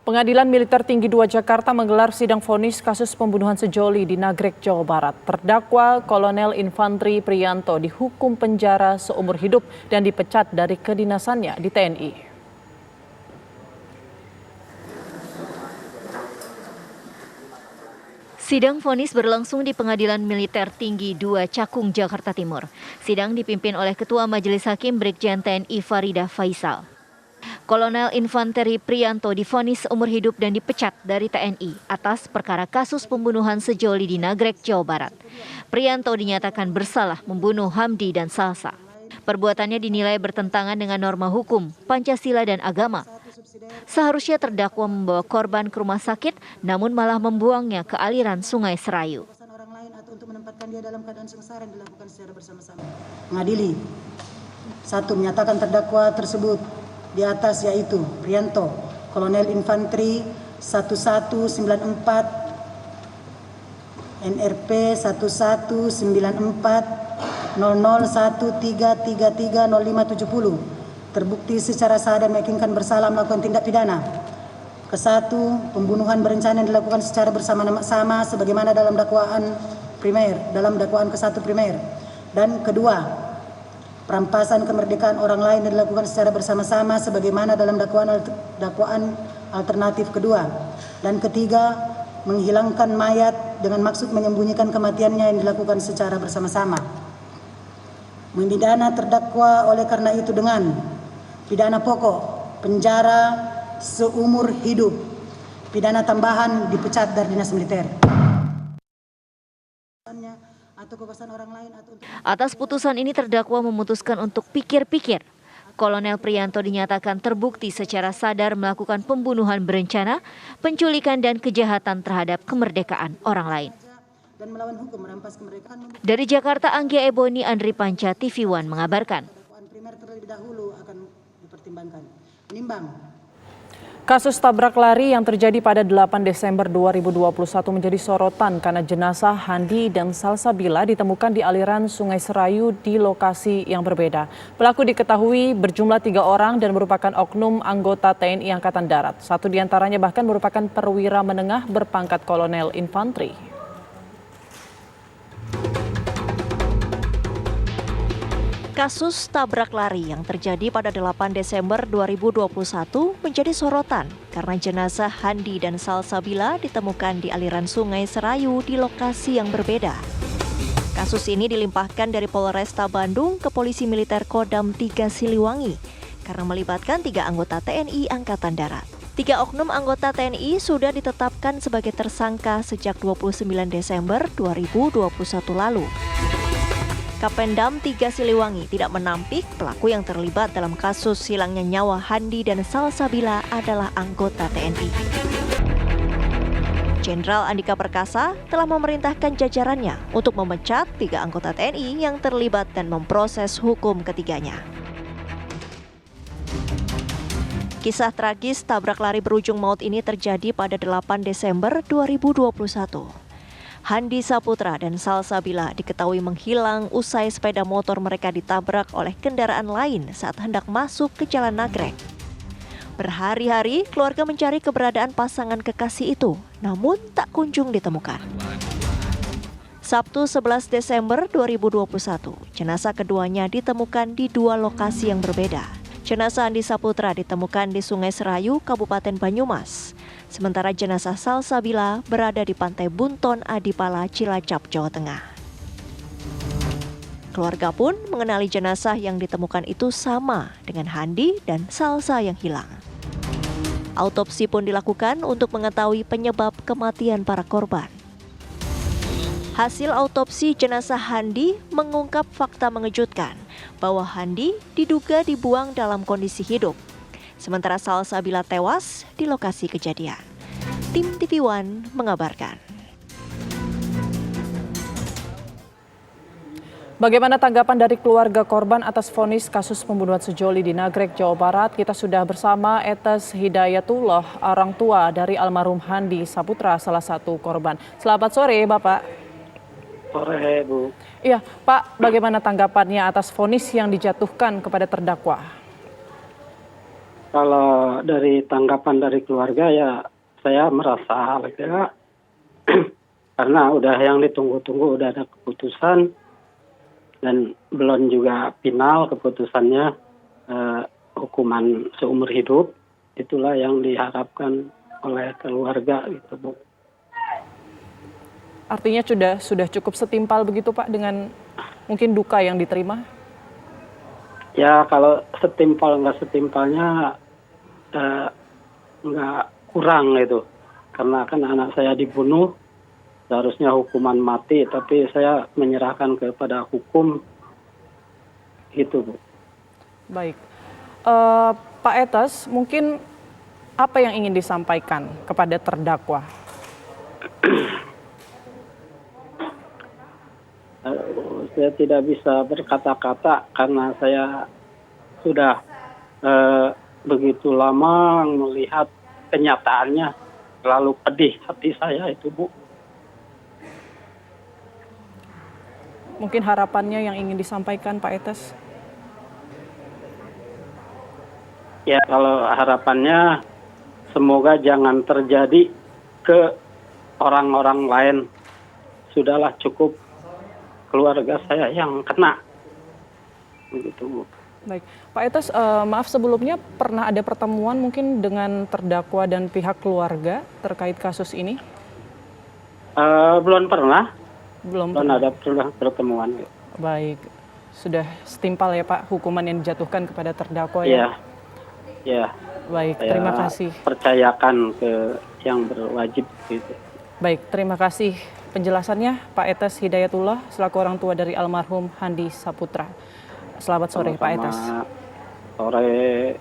Pengadilan Militer Tinggi 2 Jakarta menggelar sidang vonis kasus pembunuhan sejoli di Nagrek, Jawa Barat. Terdakwa Kolonel Infantri Priyanto dihukum penjara seumur hidup dan dipecat dari kedinasannya di TNI. Sidang vonis berlangsung di Pengadilan Militer Tinggi 2 Cakung, Jakarta Timur. Sidang dipimpin oleh Ketua Majelis Hakim Brigjen TNI Faridah Faisal. Kolonel Infantri Priyanto divonis seumur hidup dan dipecat dari TNI atas perkara kasus pembunuhan sejoli di Nagrek, Jawa Barat. Priyanto dinyatakan bersalah membunuh Hamdi dan Salsa. Perbuatannya dinilai bertentangan dengan norma hukum, Pancasila dan agama. Seharusnya terdakwa membawa korban ke rumah sakit, namun malah membuangnya ke aliran Sungai Serayu. Mengadili, 1. Menyatakan terdakwa tersebut di atas yaitu Priyanto, Kolonel Infantri 1194 NRP 1194 0013330570 terbukti secara sah dan meyakinkan bersalah melakukan tindak pidana. Ke-1, pembunuhan berencana yang dilakukan secara bersama-sama sebagaimana dalam dakwaan ke-1 primer. Dan kedua, perampasan kemerdekaan orang lain yang dilakukan secara bersama-sama sebagaimana dalam dakwaan alternatif kedua. Dan ketiga, menghilangkan mayat dengan maksud menyembunyikan kematiannya yang dilakukan secara bersama-sama. Memidana terdakwa oleh karena itu dengan pidana pokok penjara seumur hidup, pidana tambahan dipecat dari dinas militer. Atas putusan ini terdakwa memutuskan untuk pikir-pikir. Kolonel Priyanto dinyatakan terbukti secara sadar melakukan pembunuhan berencana, penculikan dan kejahatan terhadap kemerdekaan orang lain. Dari Jakarta, Anggia Eboni, Andri Panca, TV One mengabarkan. Kasus tabrak lari yang terjadi pada 8 Desember 2021 menjadi sorotan karena jenazah Handi dan Salsabila ditemukan di aliran Sungai Serayu di lokasi yang berbeda. Pelaku diketahui berjumlah 3 orang dan merupakan oknum anggota TNI Angkatan Darat. 1 diantaranya bahkan merupakan perwira menengah berpangkat Kolonel Infantri. Kasus tabrak lari yang terjadi pada 8 Desember 2021 menjadi sorotan karena jenazah Handi dan Salsabila ditemukan di aliran Sungai Serayu di lokasi yang berbeda. Kasus ini dilimpahkan dari Polresta Bandung ke Polisi Militer Kodam 3 Siliwangi karena melibatkan 3 anggota TNI Angkatan Darat. 3 oknum anggota TNI sudah ditetapkan sebagai tersangka sejak 29 Desember 2021 lalu. Kapendam 3 Siliwangi tidak menampik pelaku yang terlibat dalam kasus hilangnya nyawa Handi dan Salsabila adalah anggota TNI. Jenderal Andika Perkasa telah memerintahkan jajarannya untuk memecat 3 anggota TNI yang terlibat dan memproses hukum ketiganya. Kisah tragis tabrak lari berujung maut ini terjadi pada 8 Desember 2021. Handi Saputra dan Salsabila diketahui menghilang usai sepeda motor mereka ditabrak oleh kendaraan lain saat hendak masuk ke Jalan Nagrek. Berhari-hari keluarga mencari keberadaan pasangan kekasih itu, namun tak kunjung ditemukan. Sabtu 11 Desember 2021, jenazah keduanya ditemukan di 2 lokasi yang berbeda. Jenazah Handi Saputra ditemukan di Sungai Serayu, Kabupaten Banyumas. Sementara jenazah Salsabila berada di Pantai Bunton, Adipala, Cilacap, Jawa Tengah. Keluarga pun mengenali jenazah yang ditemukan itu sama dengan Handi dan Salsa yang hilang. Autopsi pun dilakukan untuk mengetahui penyebab kematian para korban. Hasil autopsi jenazah Handi mengungkap fakta mengejutkan bahwa Handi diduga dibuang dalam kondisi hidup. Sementara Salsabila tewas di lokasi kejadian. Tim TV One mengabarkan. Bagaimana tanggapan dari keluarga korban atas vonis kasus pembunuhan sejoli di Nagrek, Jawa Barat? Kita sudah bersama Etes Hidayatullah, orang tua dari almarhum Handi Saputra, salah satu korban. Selamat sore, Bapak. Sore, Bu. Iya, Pak, bagaimana tanggapannya atas vonis yang dijatuhkan kepada terdakwa? Kalau dari tanggapan dari keluarga ya saya merasa lega karena udah yang ditunggu-tunggu udah ada keputusan dan belum juga final keputusannya, hukuman seumur hidup. Itulah yang diharapkan oleh keluarga gitu, Bu. Artinya sudah cukup setimpal begitu Pak dengan mungkin duka yang diterima? Ya kalau setimpal nggak setimpalnya nggak kurang itu, karena kan anak saya dibunuh, seharusnya hukuman mati, tapi saya menyerahkan kepada hukum gitu, Bu. Baik. Pak Etes, mungkin apa yang ingin disampaikan kepada terdakwa? Saya tidak bisa berkata-kata karena saya sudah begitu lama melihat kenyataannya, terlalu pedih hati saya itu, Bu. Mungkin harapannya yang ingin disampaikan Pak Etes? Ya kalau harapannya semoga jangan terjadi ke orang-orang lain. Sudahlah cukup keluarga saya yang kena. Begitu, Bu. Baik, Pak Etes, maaf sebelumnya pernah ada pertemuan mungkin dengan terdakwa dan pihak keluarga terkait kasus ini? Belum pernah. Belum Belum pernah. ada pertemuan. Baik, sudah setimpal ya Pak hukuman yang dijatuhkan kepada terdakwa Iya. ya? Ya. Baik, Saya terima kasih. percayakan ke yang berwajib gitu. Baik, terima kasih penjelasannya Pak Etes Hidayatullah selaku orang tua dari almarhum Handi Saputra. Selamat sore Pak Etes. Sore.